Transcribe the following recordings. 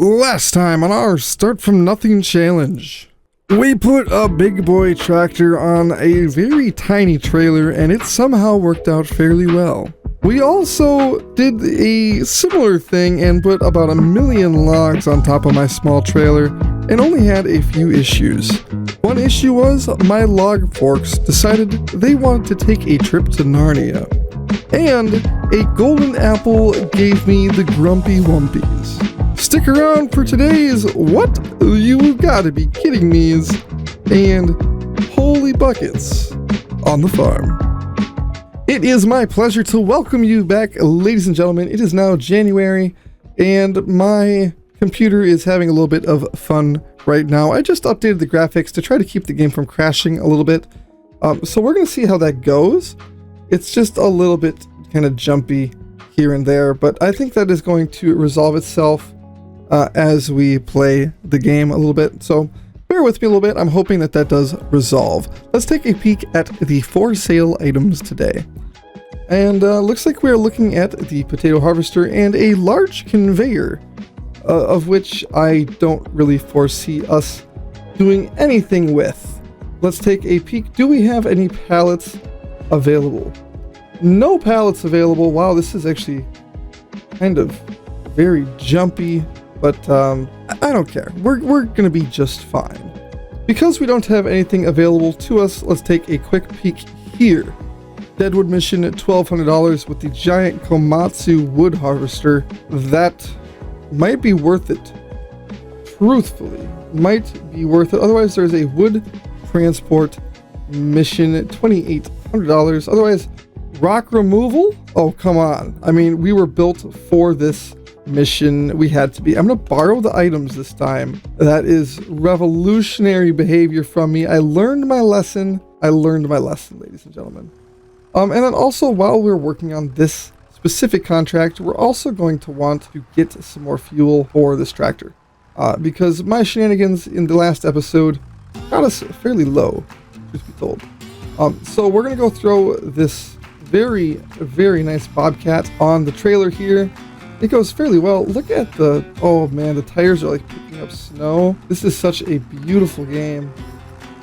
Last time on our Start From Nothing challenge, we put a big boy tractor on a very tiny trailer and it somehow worked out fairly well. We also did a similar thing and put about 1,000,000 logs on top of my small trailer and only had a few issues. One issue was my log forks decided they wanted to take a trip to Narnia. And a golden apple gave me the grumpy wumpies. Stick around for today's What You Gotta Be Kidding Me's and Holy Buckets on the Farm. It is my pleasure to welcome you back, ladies and gentlemen. It is now January and my computer is having a little bit of fun right now. I just updated the graphics to try to keep the game from crashing a little bit. So we're going to see how that goes. It's just a little bit kind of jumpy here and there, but I think that is going to resolve itself as we play the game a little bit. So bear with me a little bit. I'm hoping that that does resolve. Let's take a peek at the for sale items today. And looks like we're looking at the potato harvester and a large conveyor, of which I don't really foresee us doing anything with. Let's take a peek. Do we have any pallets available? No pallets available. Wow, this is actually kind of very jumpy, but I don't care. We're gonna be just fine. Because we don't have anything available to us, let's take a quick peek here. Deadwood mission at $1,200 with the giant Komatsu wood harvester. That might be worth it. Truthfully, might be worth it. Otherwise, there's a wood transport mission at $2,800. Otherwise, rock removal? Oh, come on. I mean, we were built for this mission. We had to be. I'm going to borrow the items this time. That is revolutionary behavior from me. I learned my lesson. Ladies and gentlemen. And then also, while we're working on this specific contract, we're also going to want to get some more fuel for this tractor. Because my shenanigans in the last episode got us fairly low, truth be told. So we're going to go throw this very, very nice Bobcat on the trailer here. It goes fairly well. Look at the, oh man, the tires are like picking up snow. This is such a beautiful game.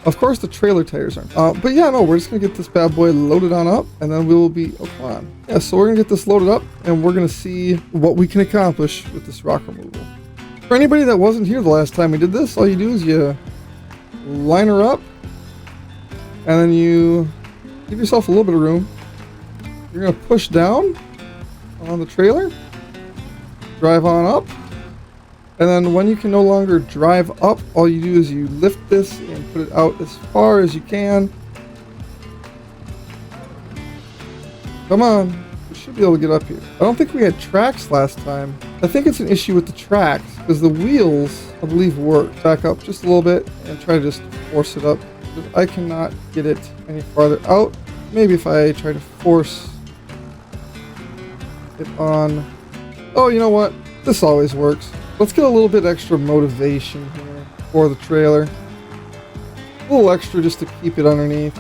Of course, the trailer tires aren't. But yeah, no, we're just going to get this bad boy loaded on up, and then we will be, oh, come on. Yeah, so we're going to get this loaded up, and we're going to see what we can accomplish with this rock removal. For anybody that wasn't here the last time we did this, all you do is you line her up, and then you give yourself a little bit of room. You're going to push down on the trailer, drive on up, and then when you can no longer drive up, all you do is you lift this and put it out as far as you can. Come on, we should be able to get up here. I don't think we had tracks last time. I think it's an issue with the tracks because the wheels, I believe, work. Back up just a little bit and try to just force it up. I cannot get it any farther out. Maybe if I try to force it on. Oh, you know what? This always works. Let's get a little bit extra motivation here for the trailer. A little extra just to keep it underneath.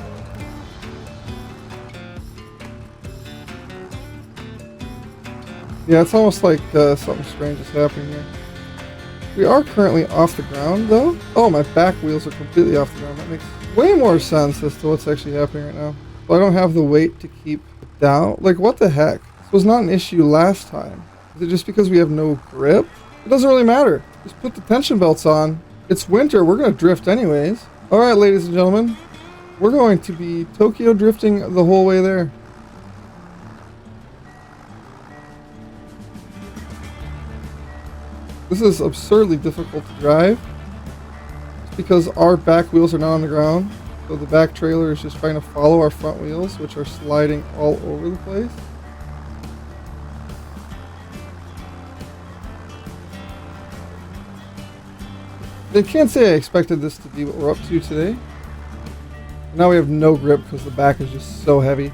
Yeah, it's almost like something strange is happening here. We are currently off the ground, though. Oh, my back wheels are completely off the ground. That makes way more sense as to what's actually happening right now. So I don't have the weight to keep it down. Like, what the heck? This was not an issue last time. Is it just because we have no grip? It doesn't really matter. Just put the tension belts on. It's winter. We're going to drift anyways. All right, ladies and gentlemen. We're going to be Tokyo drifting the whole way there. This is absurdly difficult to drive. It's because our back wheels are not on the ground. So the back trailer is just trying to follow our front wheels, which are sliding all over the place. I can't say I expected this to be what we're up to today. Now we have no grip because the back is just so heavy.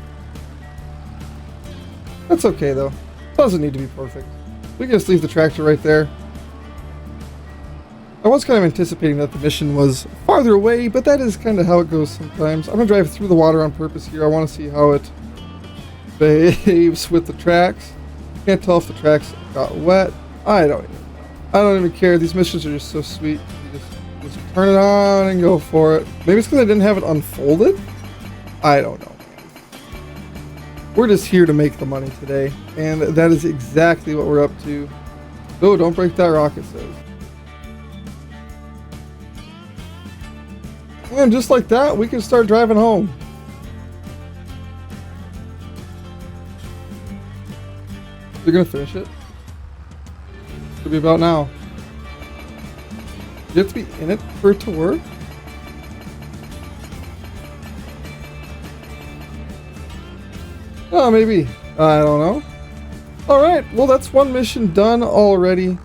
That's okay though. Doesn't need to be perfect. We can just leave the tractor right there. I was kind of anticipating that the mission was farther away, but that is kind of how it goes sometimes. I'm going to drive through the water on purpose here. I want to see how it behaves with the tracks. Can't tell if the tracks got wet. I don't even know. I don't even care. These missions are just so sweet. You just turn it on and go for it. Maybe it's because I didn't have it unfolded? I don't know. We're just here to make the money today, and that is exactly what we're up to. Oh, don't break that rock, it says. And just like that, we can start driving home. You're gonna finish it? Should be about now. You have to be in it for it to work? Oh, maybe. I don't know. Alright, well that's one mission done already.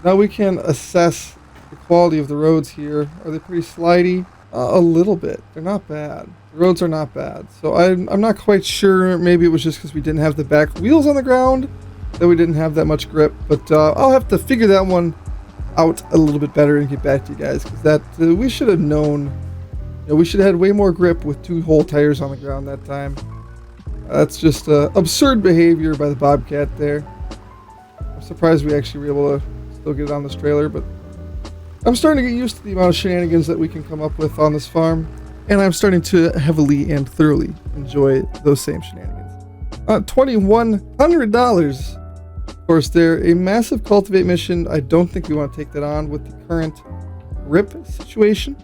Now we can assess the quality of the roads here. Are they pretty slidey? A little bit. They're not bad. The roads are not bad. So I'm not quite sure. Maybe it was just because we didn't have the back wheels on the ground that we didn't have that much grip. But I'll have to figure that one out a little bit better and get back to you guys. Because that we should have known. You know, we should have had way more grip with 2 whole tires on the ground that time. That's just absurd behavior by the Bobcat there. I'm surprised we actually were able to still get it on this trailer, but I'm starting to get used to the amount of shenanigans that we can come up with on this farm, and I'm starting to heavily and thoroughly enjoy those same shenanigans. $2,100. Of course, they're a massive cultivate mission. I don't think we want to take that on with the current grip situation.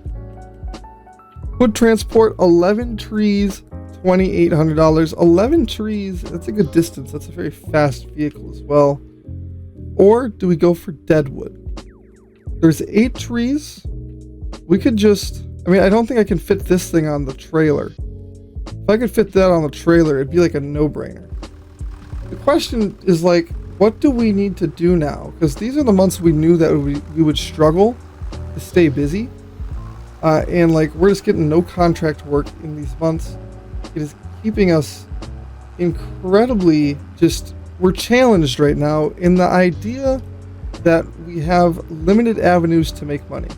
Would transport 11 trees, $2,800. 11 trees, that's a good distance. That's a very fast vehicle as well. Or do we go for deadwood? There's 8 trees. We could just, I mean, I don't think I can fit this thing on the trailer. If I could fit that on the trailer, it'd be like a no-brainer. The question is like, what do we need to do now? Because these are the months we knew that we would struggle to stay busy. And like, we're just getting no contract work in these months. It is keeping us incredibly we're challenged right now in the idea that we have limited avenues to make money.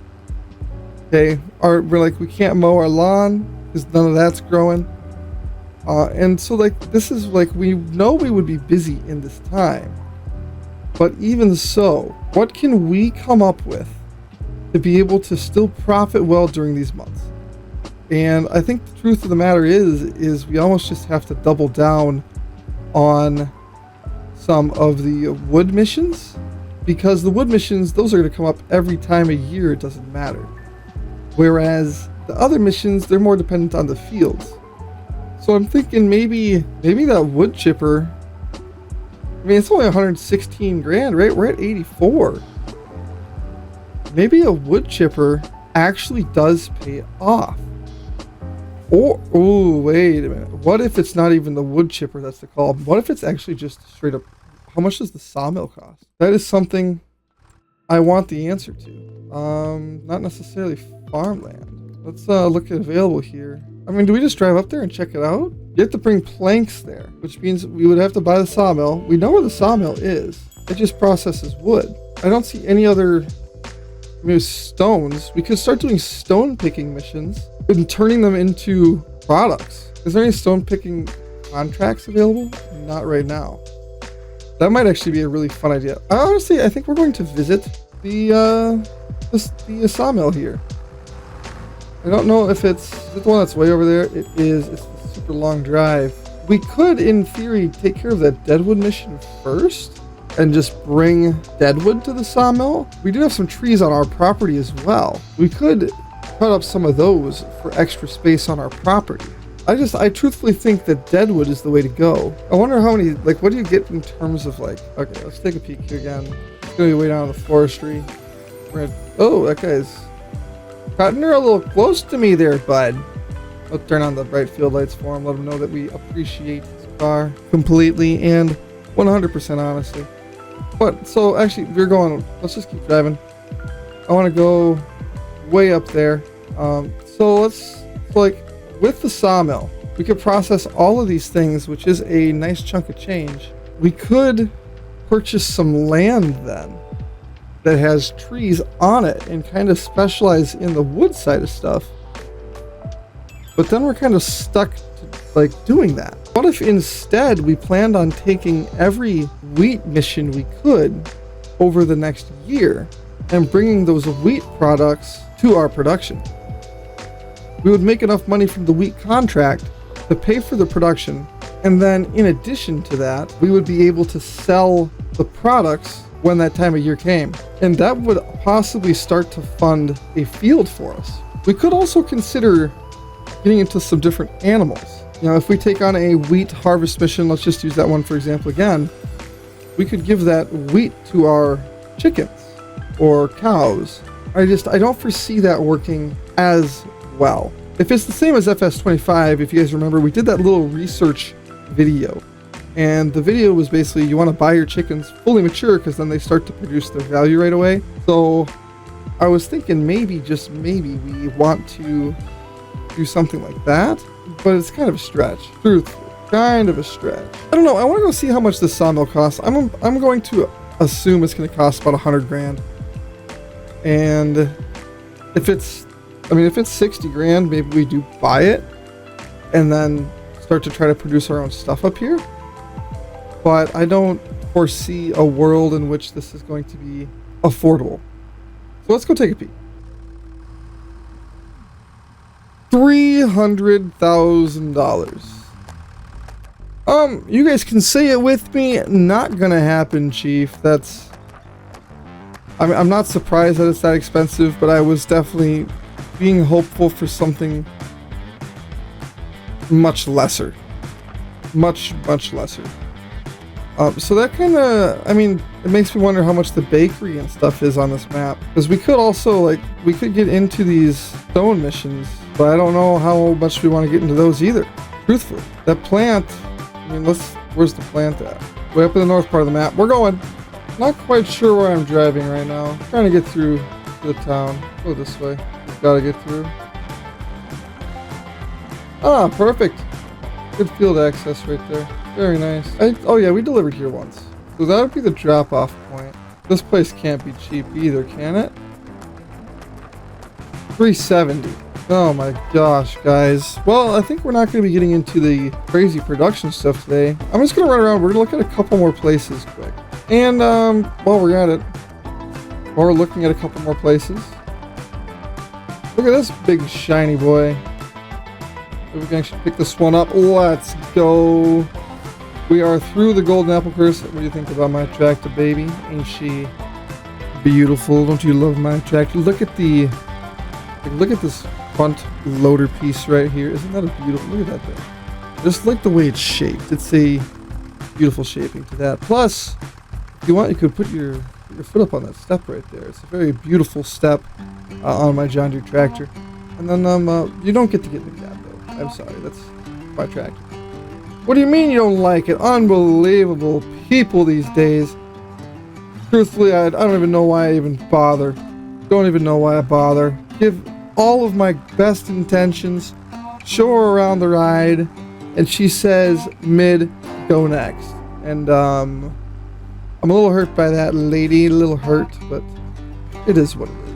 Okay, we're like, we can't mow our lawn because none of that's growing. And so like, this is like, we know we would be busy in this time. But even so, what can we come up with to be able to still profit well during these months? And I think the truth of the matter is we almost just have to double down on some of the wood missions, because the wood missions, those are going to come up every time of year. It doesn't matter. Whereas the other missions, they're more dependent on the fields. So I'm thinking maybe that wood chipper, I mean, it's only 116 grand, right? We're at 84. Maybe a wood chipper actually does pay off. Or, oh, wait a minute. What if it's not even the wood chipper that's the call? What if it's actually just straight up, how much does the sawmill cost? That is something I want the answer to. Not necessarily farmland. Let's look at available here. I mean, do we just drive up there and check it out? You have to bring planks there, which means we would have to buy the sawmill. We know where the sawmill is. It just processes wood. I don't see any other, maybe stones. We could start doing stone picking missions and turning them into products. Is there any stone picking contracts available? Not right now. That might actually be a really fun idea. Honestly, I think we're going to visit the sawmill here. I don't know if is it the one that's way over there? It is. It's the super long drive. We could, in theory, take care of that deadwood mission first and just bring deadwood to the sawmill. We do have some trees on our property as well. We could cut up some of those for extra space on our property. I truthfully think that deadwood is the way to go. I wonder how many, like, what do you get in terms of like, okay, let's take a peek here again. It's gonna be way down in the forestry. Oh, that guy's cutting her a little close to me there, bud. I'll turn on the bright field lights for him, let him know that we appreciate his car completely and 100% honestly. But, so actually, let's just keep driving. I want to go way up there. Like, with the sawmill, we could process all of these things, which is a nice chunk of change. We could purchase some land then that has trees on it and kind of specialize in the wood side of stuff. But then we're kind of stuck to, like, doing that. What if instead we planned on taking every wheat mission we could over the next year and bringing those wheat products to our production. We would make enough money from the wheat contract to pay for the production, and then in addition to that, we would be able to sell the products when that time of year came. And that would possibly start to fund a field for us. We could also consider getting into some different animals. You know, if we take on a wheat harvest mission, let's just use that one for example again, we could give that wheat to our chickens or cows. I don't foresee that working as well. If it's the same as FS25, if you guys remember, we did that little research video. And the video was basically, you want to buy your chickens fully mature because then they start to produce their value right away. So I was thinking maybe, just maybe, we want to do something like that. But it's kind of a stretch. Truthfully, kind of a stretch. I don't know. I want to go see how much this sawmill costs. I'm going to assume it's going to cost about 100 grand. And if it's 60 grand, maybe we do buy it and then start to try to produce our own stuff up here. But I don't foresee a world in which this is going to be affordable. So let's go take a peek. $300,000. You guys can say it with me. Not gonna happen, Chief. I'm not surprised that it's that expensive, but I was definitely being hopeful for something much lesser. Much lesser. So that kind of, it makes me wonder how much the bakery and stuff is on this map. Because we could also, we could get into these stone missions, but I don't know how much we want to get into those either. Truthfully. That plant, where's the plant at? Way up in the north part of the map. We're going. Not quite sure where I'm driving right now. Trying to get through the town. Go this way. Just gotta get through. Ah, perfect. Good field access right there. Very nice. Oh yeah, we delivered here once. So that would be the drop-off point. This place can't be cheap either, can it? 370. Oh my gosh, guys. Well, I think we're not going to be getting into the crazy production stuff today. I'm just going to run around. We're going to look at a couple more places quick. And while we're at it, while we're looking at a couple more places, look at this big shiny boy. We can actually pick this one up. Let's go. We are through the golden apple curse. What do you think about my tractor, baby? Ain't she beautiful? Don't you love my tractor? Look at this front loader piece right here. Isn't that a beautiful? Look at that thing. Just like the way it's shaped. It's a beautiful shaping to that. Plus, if you want, you could put your foot up on that step right there. It's a very beautiful step on my John Deere tractor. And then you don't get to get in the cab though. I'm sorry, that's my tractor. What do you mean you don't like it? Unbelievable people these days. Truthfully, I don't even know why I even bother. Don't even know why I bother. Give all of my best intentions, show her around the ride, and she says, mid, go next. And I'm a little hurt by that, lady. A little hurt, but it is what it is.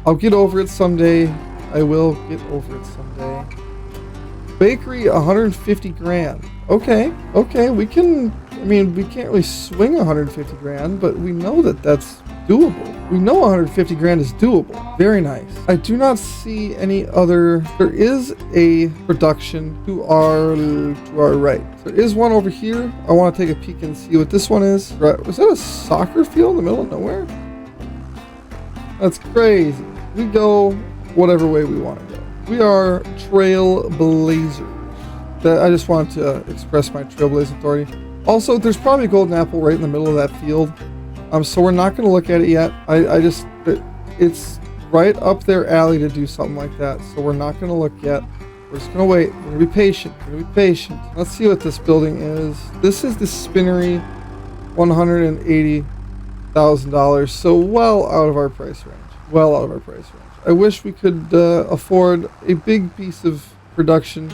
I'll get over it someday. I will get over it someday. Bakery, 150 grand. Okay, we can, we can't really swing 150 grand, but we know that that's doable. We know 150 grand is doable. Very nice. I do not see any other. There is a production to our right. There is one over here. I want to take a peek and see what this one is. Right. Was that a soccer field in the middle of nowhere? That's crazy. We go whatever way we want to go. We are trailblazers. I just wanted to express my trailblazer authority. Also, there's probably a golden apple right in the middle of that field. So we're not going to look at it yet. It's right up their alley to do something like that. So we're not going to look yet. We're just going to wait. We're going to be patient. Let's see what this building is. This is the Spinnery, $180,000. So well out of our price range. I wish we could afford a big piece of production,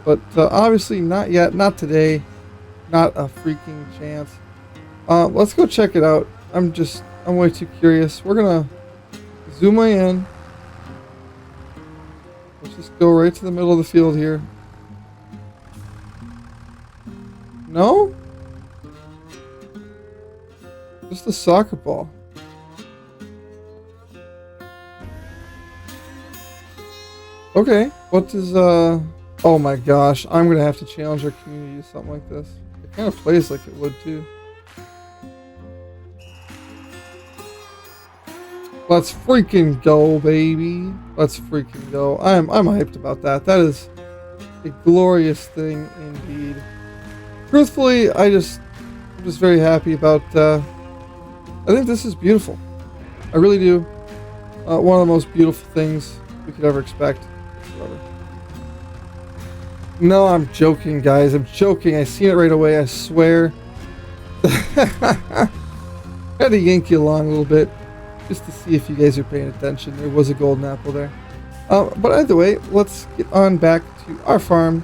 but obviously not yet, not today, not a freaking chance. Let's go check it out. I'm way too curious. We're gonna zoom in. Let's just go right to the middle of the field here. No? Just a soccer ball. Okay, what is, oh my gosh, I'm gonna have to challenge our community to something like this. It kind of plays like it would too. Let's freaking go, baby. Let's freaking go. I'm hyped about that. That is a glorious thing indeed. Truthfully, I'm just very happy about, I think this is beautiful. I really do. One of the most beautiful things we could ever expect. No, I'm joking, guys. I'm joking. I seen it right away, I swear. Had to yank you along a little bit just to see if you guys are paying attention. There was a golden apple there. But either way, let's get on back to our farm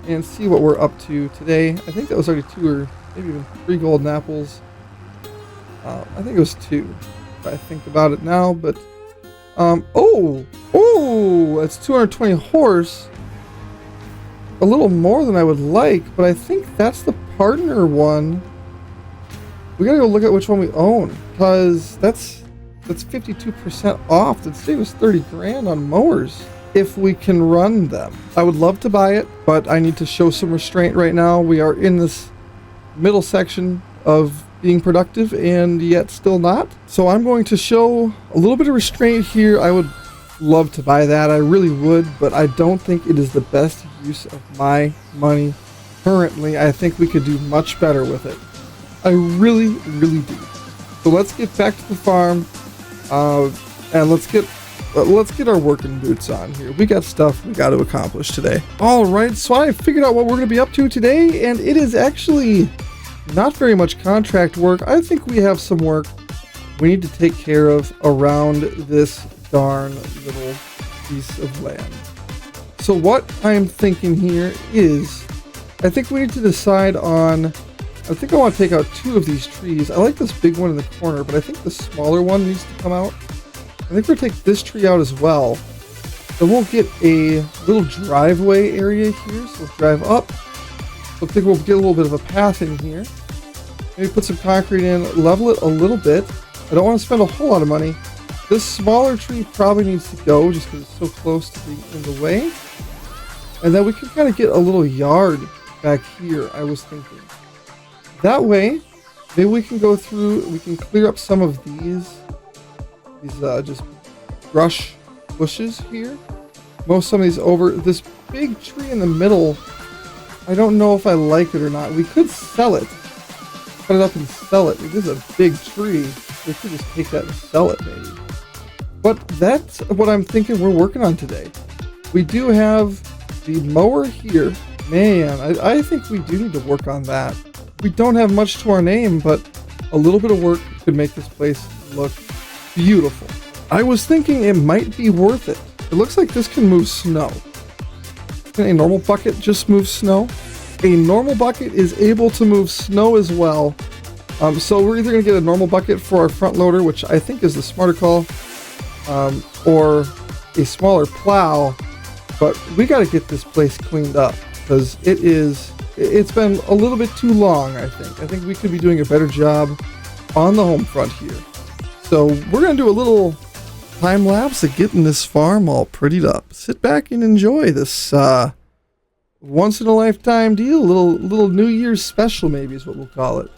and see what we're up to today. I think that was already 2 or maybe even 3 golden apples. I think it was 2 if I think about it now, but oh, it's 220 horse. A little more than I would like, but I think that's the partner one. We gotta go look at which one we own, because that's 52% off. That save us 30 grand on mowers if we can run them. I would love to buy it, but I need to show some restraint right now. We are in this middle section of being productive and yet still not. So I'm going to show a little bit of restraint here. I would love to buy that. I really would, but I don't think it is the best use of my money currently. I think we could do much better with it. I really, really do. So let's get back to the farm, and let's get our working boots on here. We got stuff we got to accomplish today. All right, so I figured out what we're going to be up to today, and it is actually not very much contract work. I think we have some work we need to take care of around this darn little piece of land. So what I'm thinking here is, I think we need to decide on, I think I want to take out 2 of these trees. I like this big one in the corner, but I think the smaller one needs to come out. I think we'll take this tree out as well. Then we'll get a little driveway area here, so we'll drive up. So I think we'll get a little bit of a path in here. Maybe put some concrete in, level it a little bit. I don't want to spend a whole lot of money. This smaller tree probably needs to go just because it's so close to being in the way. And then we can kind of get a little yard back here, I was thinking. That way, maybe we can go through, we can clear up some of these just brush bushes here. Mow some of these over. This big tree in the middle, I don't know if I like it or not. We could sell it. Cut it up and sell it. It is a big tree. We could just take that and sell it maybe. But that's what I'm thinking we're working on today. We do have the mower here. Man, I think we do need to work on that. We don't have much to our name, but a little bit of work could make this place look beautiful. I was thinking it might be worth it. It looks like this can move snow. Can a normal bucket just move snow? A normal bucket is able to move snow as well. So we're either going to get a normal bucket for our front loader, which I think is the smarter call, or a smaller plow. But we got to get this place cleaned up because it's been a little bit too long, I think. I think we could be doing a better job on the home front here. So we're going to do a little time lapse of getting this farm all prettied up. Sit back and enjoy this once in a lifetime deal. Little New Year's special maybe is what we'll call it.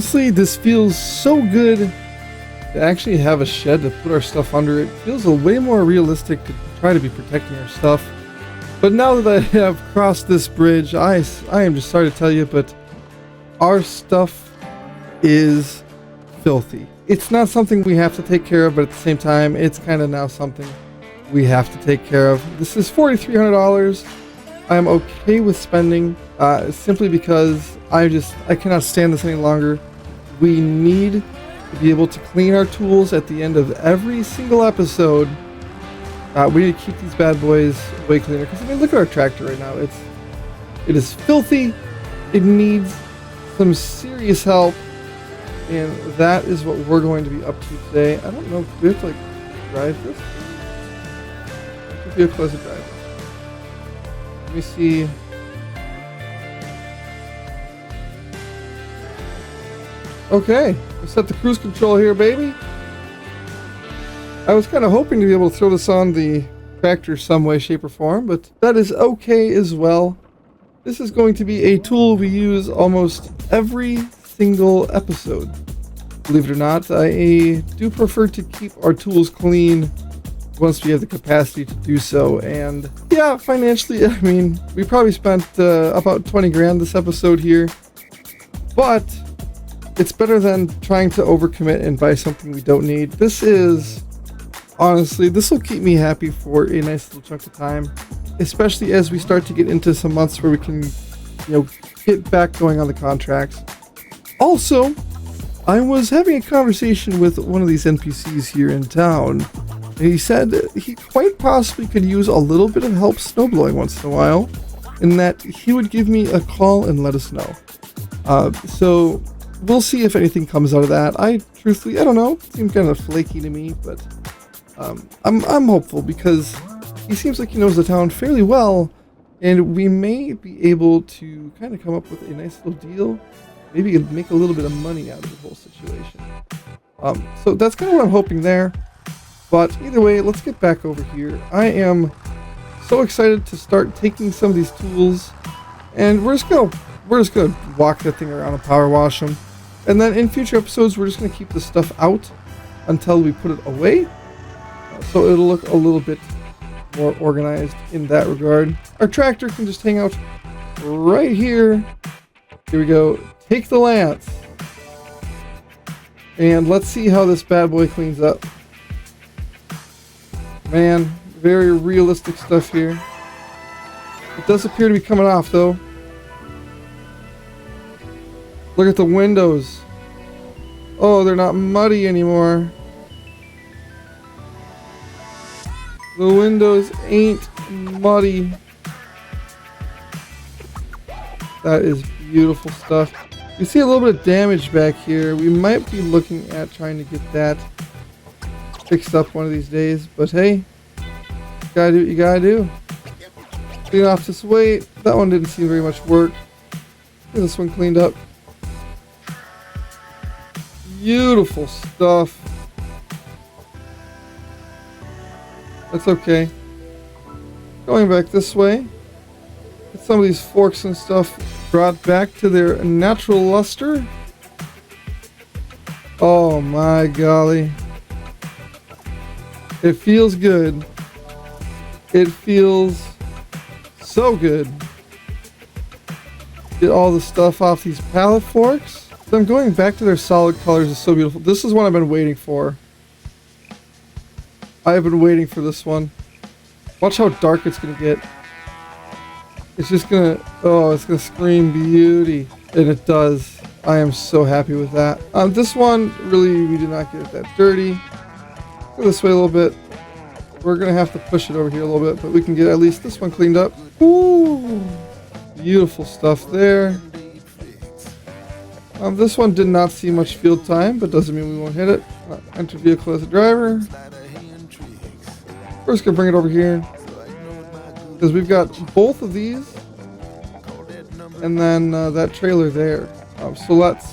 Honestly, this feels so good to actually have a shed to put our stuff under. It feels a way more realistic to try to be protecting our stuff. But now that I have crossed this bridge, I am just sorry to tell you, but our stuff is filthy. It's not something we have to take care of, but at the same time, it's kind of now something we have to take care of. This is $4,300. I'm okay with spending, simply because I cannot stand this any longer. We need to be able to clean our tools at the end of every single episode. We need to keep these bad boys way cleaner, because I mean, look at our tractor right now. It is filthy. It needs some serious help, and that is what we're going to be up to today. I don't know if we have to like drive this. It could be a pleasant drive. Let me see. Okay, we set the cruise control here, baby. I was kind of hoping to be able to throw this on the tractor some way, shape, or form, but that is okay as well. This is going to be a tool we use almost every single episode. Believe it or not, I do prefer to keep our tools clean once we have the capacity to do so. And yeah, financially, I mean, we probably spent about 20 grand this episode here, but it's better than trying to overcommit and buy something we don't need. This is, honestly, this will keep me happy for a nice little chunk of time, especially as we start to get into some months where we can, get back going on the contracts. Also, I was having a conversation with one of these NPCs here in town. He said he quite possibly could use a little bit of help snowblowing once in a while, and that he would give me a call and let us know. So we'll see if anything comes out of that. Truthfully, I don't know. It seemed kind of flaky to me, but I'm hopeful, because he seems like he knows the town fairly well, and we may be able to kind of come up with a nice little deal. Maybe make a little bit of money out of the whole situation. So that's kind of what I'm hoping there. But either way, let's get back over here. I am so excited to start taking some of these tools, and we're just gonna walk that thing around and power wash them. And then in future episodes, we're just gonna keep this stuff out until we put it away, so it'll look a little bit more organized in that regard. Our tractor can just hang out right here. Here we go. Take the lance. And let's see how this bad boy cleans up. Man, very realistic stuff here. It does appear to be coming off, though. Look at the windows. Oh, they're not muddy anymore. The windows ain't muddy. That is beautiful stuff. You see a little bit of damage back here. We might be looking at trying to get that fixed up one of these days, but hey, you gotta do what you gotta do. Clean off this weight. That one didn't seem very much work. Get this one cleaned up. Beautiful stuff. That's okay. Going back this way, get some of these forks and stuff brought back to their natural luster. Oh my golly. It feels good. It feels so good. Get all the stuff off these pallet forks. Them going back to their solid colors is so beautiful. This is what I've been waiting for. I have been waiting for this one. Watch how dark it's gonna get. It's just gonna, it's gonna scream beauty. And it does. I am so happy with that. This one, really, we did not get it that dirty. Go this way a little bit. We're gonna have to push it over here a little bit, but we can get at least this one cleaned up. Ooh, beautiful stuff there. This one did not see much field time, but doesn't mean we won't hit it. Enter vehicle as a driver. We're just gonna bring it over here, because we've got both of these, and then that trailer there. So let's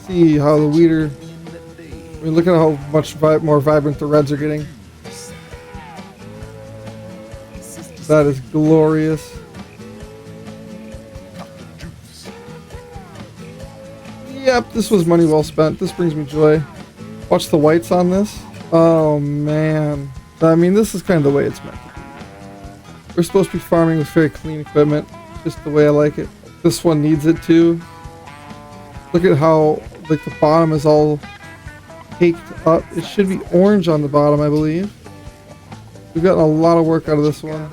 see how the weeder. I mean, look at how much more vibrant the reds are getting. That is glorious. Yep, this was money well spent. This brings me joy. Watch the whites on this. Oh man. I mean, this is kind of the way it's meant to be. We're supposed to be farming with very clean equipment, just the way I like it. This one needs it too. Look at how like the bottom is all caked up. It should be orange on the bottom, I believe. We've gotten a lot of work out of this one.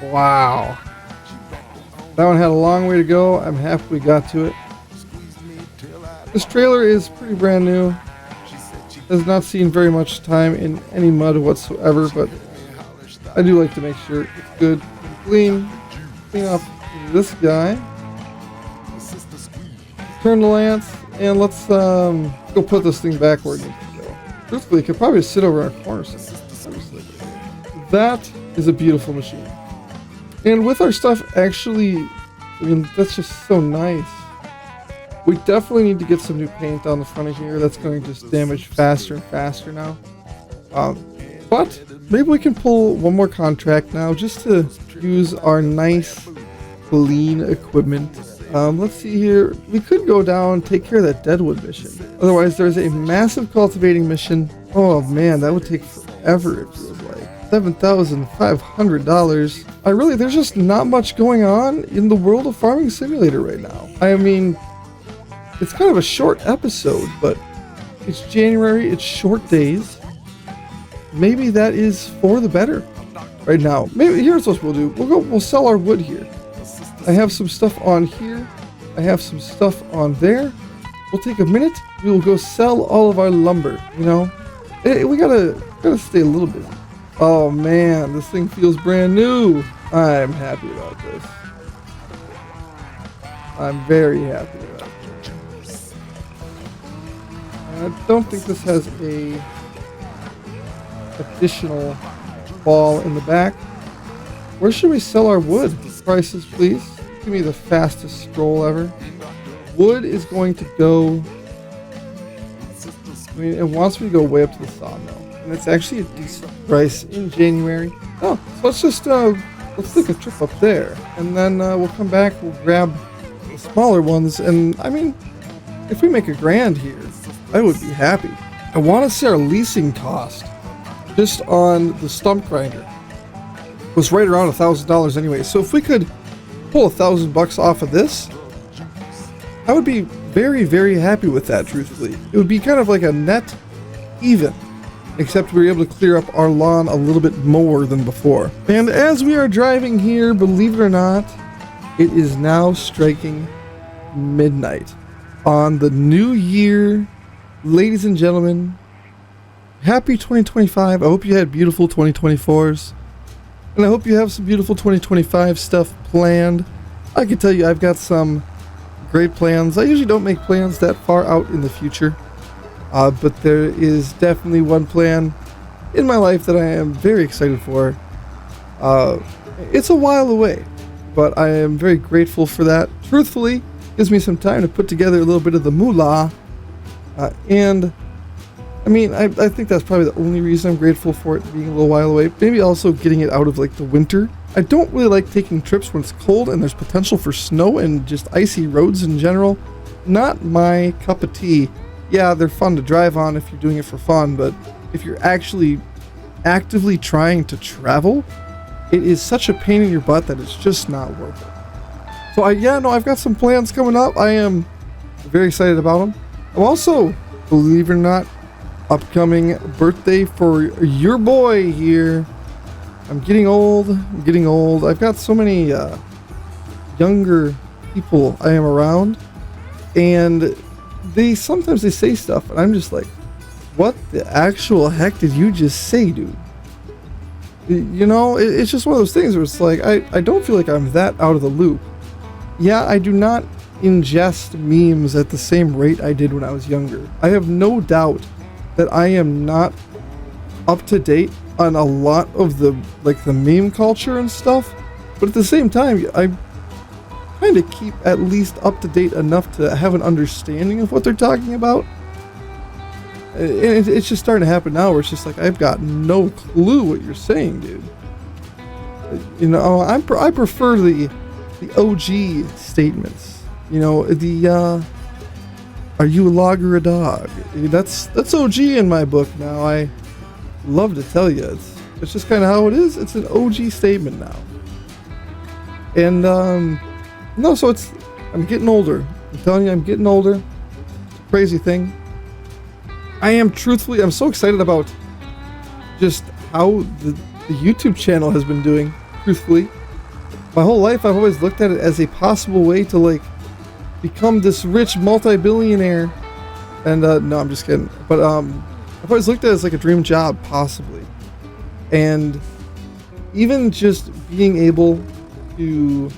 Wow. That one had a long way to go. I'm happy we got to it. This trailer is pretty brand new. Has not seen very much time in any mud whatsoever, but I do like to make sure it's good and clean. Clean off this guy. Turn the lance, and let's go put this thing back where it needs to go. Truthfully, it could probably sit over in a corner somewhere. That is a beautiful machine. And with our stuff actually, I mean, that's just so nice. We definitely need to get some new paint on the front of here. That's going to just damage faster and faster now. But maybe we can pull one more contract now just to use our nice, clean equipment. Let's see here. We could go down and take care of that Deadwood mission. Otherwise, there's a massive cultivating mission. Oh man, that would take forever, it feels like. $7,500. There's just not much going on in the World of Farming Simulator right now. I mean, it's kind of a short episode, but it's January, it's short days. Maybe that is for the better right now. Maybe here's what we'll do. We'll sell our wood here. I have some stuff on here. I have some stuff on there. We'll take a minute. We will go sell all of our lumber, you know? We gotta stay a little busy. Oh man, this thing feels brand new. I'm happy about this. I'm very happy about this. I don't think this has a additional ball in the back. Where should we sell our wood? Prices, please. Give me the fastest stroll ever. Wood is going to go... I mean, it wants me to go way up to the sawmill. And it's actually a decent price in January. Oh, so let's just let's take a trip up there, and then we'll come back. We'll grab the smaller ones, and I mean, if we make $1,000 here, I would be happy. I want to say our leasing cost just on the stump grinder was right around $1,000 anyway. So if we could pull $1,000 off of this, I would be very, very happy with that. Truthfully, it would be kind of like a net even. Except we were able to clear up our lawn a little bit more than before. And as we are driving here, believe it or not, it is now striking midnight on the new year. Ladies and gentlemen, happy 2025. I hope you had beautiful 2024s. And I hope you have some beautiful 2025 stuff planned. I can tell you I've got some great plans. I usually don't make plans that far out in the future. But there is definitely one plan in my life that I am very excited for. It's a while away, but I am very grateful for that. Truthfully, it gives me some time to put together a little bit of the moolah. And I mean, I think that's probably the only reason I'm grateful for it being a little while away. Maybe also getting it out of like the winter. I don't really like taking trips when it's cold and there's potential for snow and just icy roads in general. Not my cup of tea. Yeah, they're fun to drive on if you're doing it for fun, but if you're actually actively trying to travel, it is such a pain in your butt that it's just not worth it. So I've got some plans coming up. I am very excited about them. I'm also, believe it or not, upcoming birthday for your boy here. I'm getting old. I've got so many younger people I am around, and sometimes they say stuff, and I'm just like, what the actual heck did you just say, dude? You know, it's just one of those things where it's like, I don't feel like I'm that out of the loop. Yeah, I do not ingest memes at the same rate I did when I was younger. I have no doubt that I am not up to date on a lot of the meme culture and stuff, but at the same time, I kind of keep at least up to date enough to have an understanding of what they're talking about. And it's just starting to happen now where it's just like, I've got no clue what you're saying, dude. You know, I prefer the OG statements. You know, the are you a log or a dog? That's OG in my book now. I love to tell you, it's just kind of how it is. It's an OG statement now. And no, so I'm getting older. I'm telling you, I'm getting older. It's a crazy thing. I'm so excited about just how the YouTube channel has been doing, truthfully. My whole life, I've always looked at it as a possible way to, like, become this rich multi-billionaire. And, no, I'm just kidding. But, I've always looked at it as, like, a dream job, possibly. And even just being able to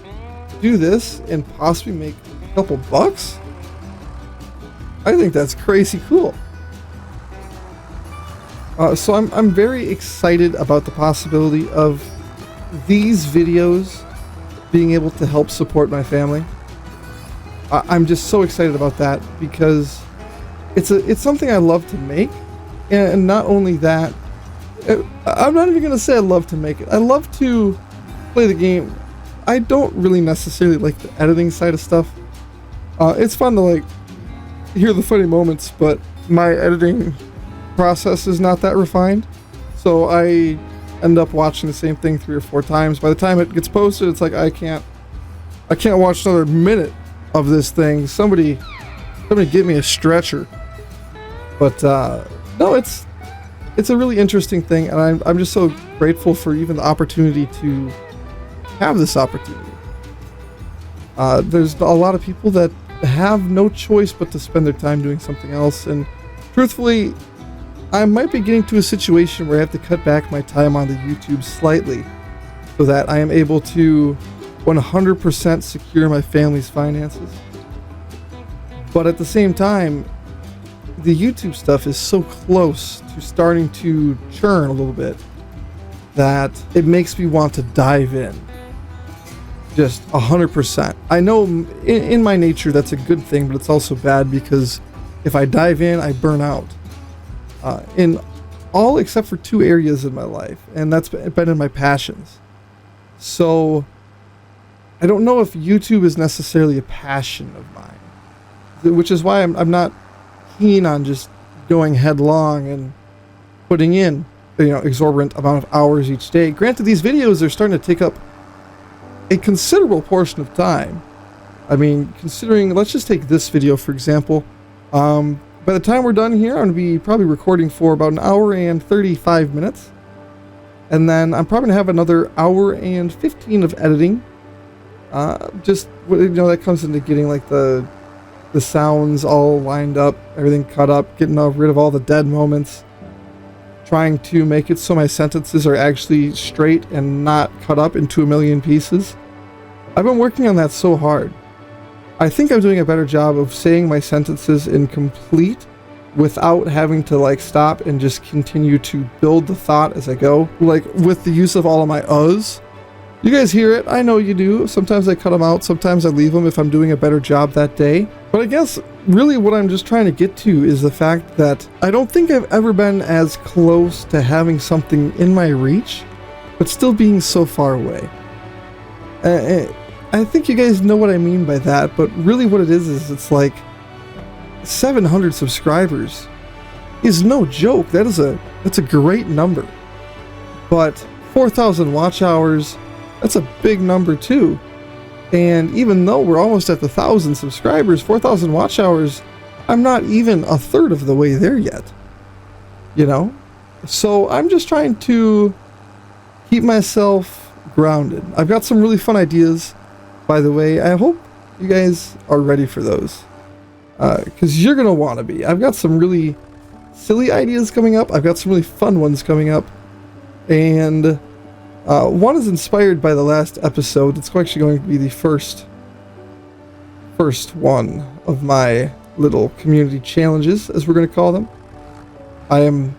do this and possibly make a couple bucks, I think that's crazy cool. So I'm very excited about the possibility of these videos being able to help support my family. I'm just so excited about that because it's something I love to make, and not only that, I'm not even gonna say I love to make it. I love to play the game. I don't really necessarily like the editing side of stuff. It's fun to, like, hear the funny moments, but my editing process is not that refined, so I end up watching the same thing 3 or 4 times. By the time it gets posted, it's like I can't watch another minute of this thing. Somebody get me a stretcher. But no, it's a really interesting thing, and I'm just so grateful for even the opportunity to have this opportunity. There's a lot of people that have no choice but to spend their time doing something else, and truthfully, I might be getting to a situation where I have to cut back my time on the YouTube slightly so that I am able to 100% secure my family's finances. But at the same time, the YouTube stuff is so close to starting to churn a little bit that it makes me want to dive in. Just 100%. I know in my nature that's a good thing, but it's also bad because if I dive in, I burn out. In all except for 2 areas in my life, and that's been in my passions. So I don't know if YouTube is necessarily a passion of mine, which is why I'm not keen on just going headlong and putting in, you know, exorbitant amount of hours each day. Granted, these videos are starting to take up a considerable portion of time. I mean, considering, let's just take this video for example. By the time we're done here, I'm going to be probably recording for about 1 hour and 35 minutes. And then I'm probably going to have another 1 hour and 15 of editing. Just, you know, that comes into getting, like, the sounds all lined up, everything cut up, getting rid of all the dead moments. Trying to make it so my sentences are actually straight and not cut up into a million pieces. I've been working on that so hard. I think I'm doing a better job of saying my sentences incomplete without having to, like, stop and just continue to build the thought as I go, like with the use of all of my uhs. You guys hear it, I know you do. Sometimes I cut them out, sometimes I leave them if I'm doing a better job that day. But I guess really what I'm just trying to get to is the fact that I don't think I've ever been as close to having something in my reach, but still being so far away. I think you guys know what I mean by that, but really what it is it's like 700 subscribers is no joke. That's a great number. But 4,000 watch hours, that's a big number too. And even though we're almost at the 1,000 subscribers, 4,000 watch hours, I'm not even a third of the way there yet. You know? So I'm just trying to keep myself grounded. I've got some really fun ideas, by the way. I hope you guys are ready for those. Because you're going to want to be. I've got some really silly ideas coming up. I've got some really fun ones coming up. And one is inspired by the last episode. It's actually going to be the first one of my little community challenges, as we're going to call them. I am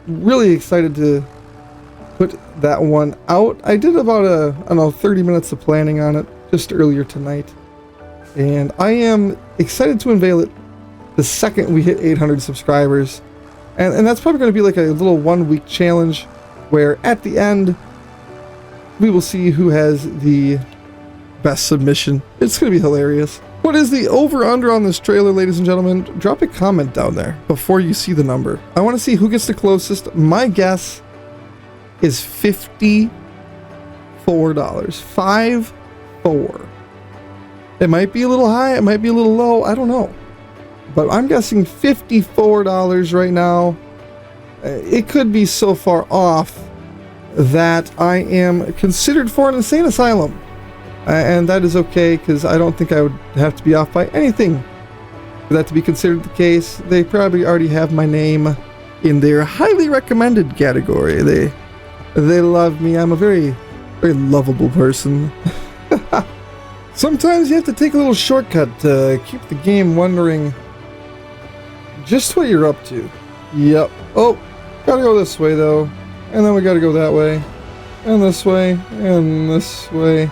really excited to put that one out. I did about I don't know, 30 minutes of planning on it just earlier tonight. And I am excited to unveil it the second we hit 800 subscribers. And that's probably going to be like a little 1-week challenge where at the end, we will see who has the best submission. It's going to be hilarious. What is the over-under on this trailer, ladies and gentlemen? Drop a comment down there before you see the number. I want to see who gets the closest. My guess is $54. 5-4. It might be a little high, it might be a little low, I don't know. But I'm guessing $54 right now. It could be so far off that I am considered for an insane asylum. And that is okay, because I don't think I would have to be off by anything for that to be considered the case. They probably already have my name in their highly recommended category. They love me. I'm a very lovable person. Sometimes you have to take a little shortcut to keep the game wondering just what you're up to. Yep. Oh, gotta go this way though. And then we gotta go that way. And this way. And this way.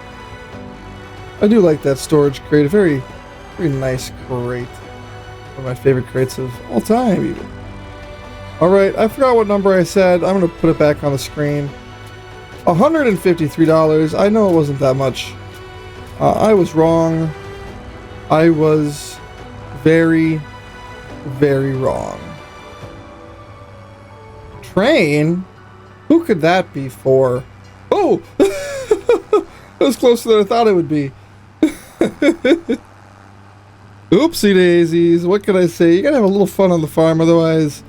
I do like that storage crate. A very nice crate. One of my favorite crates of all time even. Alright, I forgot what number I said. I'm gonna put it back on the screen. $153. I know it wasn't that much. I was wrong. I was very wrong. Train? Who could that be for? Oh! It was closer than I thought it would be. Oopsie daisies. What can I say? You gotta have a little fun on the farm, otherwise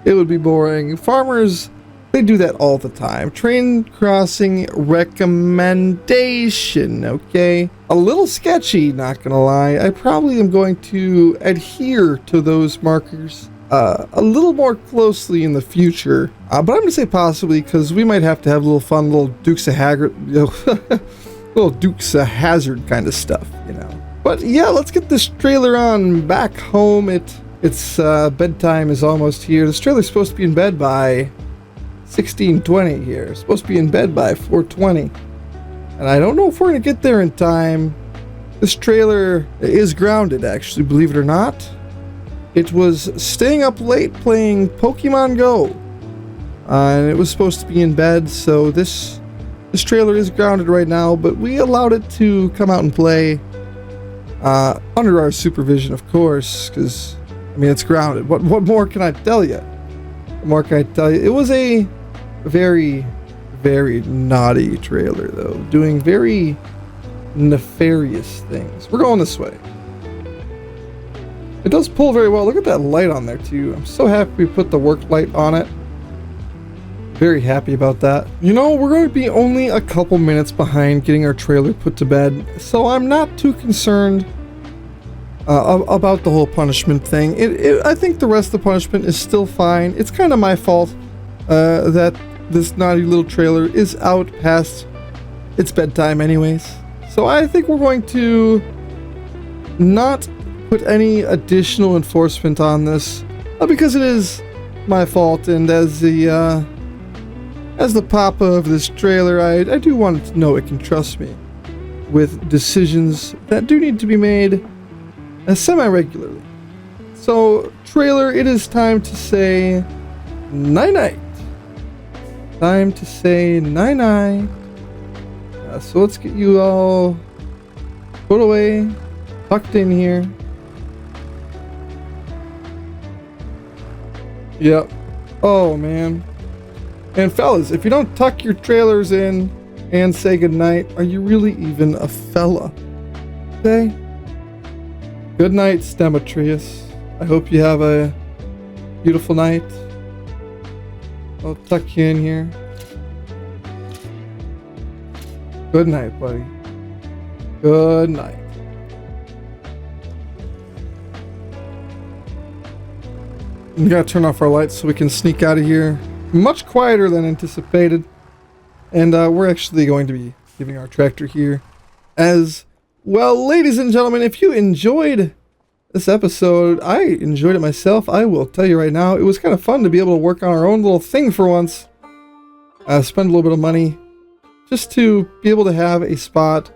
it would be boring. Farmers, they do that all the time. Train crossing recommendation, okay? A little sketchy, not gonna lie. I probably am going to adhere to those markers a little more closely in the future. But I'm gonna say possibly, because we might have to have a little fun, little Dukes of Haggard, little Dukes of Hazzard kind of stuff, you know. But yeah, let's get this trailer on back home. It's bedtime is almost here. This trailer's supposed to be in bed by 16:20 here. It's supposed to be in bed by 4:20. And I don't know if we're going to get there in time. This trailer is grounded, actually, believe it or not. It was staying up late playing Pokemon Go. And it was supposed to be in bed, so this trailer is grounded right now, but we allowed it to come out and play under our supervision, of course, because, I mean, it's grounded. What more can I tell you? What more can I tell you? It was a very naughty trailer, though, doing very nefarious things. We're going this way. It does pull very well. Look at that light on there, too. I'm so happy we put the work light on it. Very happy about that. You know, we're going to be only a couple minutes behind getting our trailer put to bed, so I'm not too concerned about the whole punishment thing. I think the rest of the punishment is still fine. It's kind of my fault that this naughty little trailer is out past its bedtime anyways. So I think we're going to not put any additional enforcement on this because it is my fault, and as the papa of this trailer, I do want it to know it can trust me with decisions that do need to be made semi-regularly. So, trailer, it is time to say night-night. Time to say night-night. So let's get you all put away, tucked in here. Yep. Oh, man. And fellas, if you don't tuck your trailers in and say goodnight, are you really even a fella? Okay? Good night, Demetrius. I hope you have a beautiful night. I'll tuck you in here. Good night, buddy. Good night. We gotta turn off our lights so we can sneak out of here. Much quieter than anticipated. And we're actually going to be giving our tractor here as well. Ladies and gentlemen, if you enjoyed this episode, I enjoyed it myself. I will tell you right now, it was kind of fun to be able to work on our own little thing for once. Spend a little bit of money just to be able to have a spot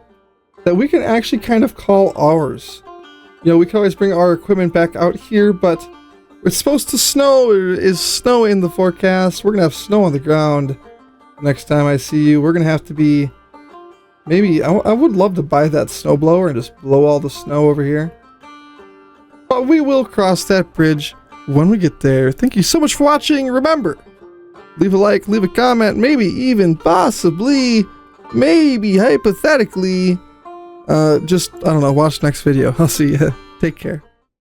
that we can actually kind of call ours. You know, we can always bring our equipment back out here, but it's supposed to snow. There is snow in the forecast. We're going to have snow on the ground next time I see you. We're going to have to be Maybe, I would love to buy that snowblower and just blow all the snow over here. But we will cross that bridge when we get there. Thank you so much for watching. Remember, leave a like, leave a comment, maybe even possibly, maybe hypothetically, just, I don't know, watch next video. I'll see you. Take care.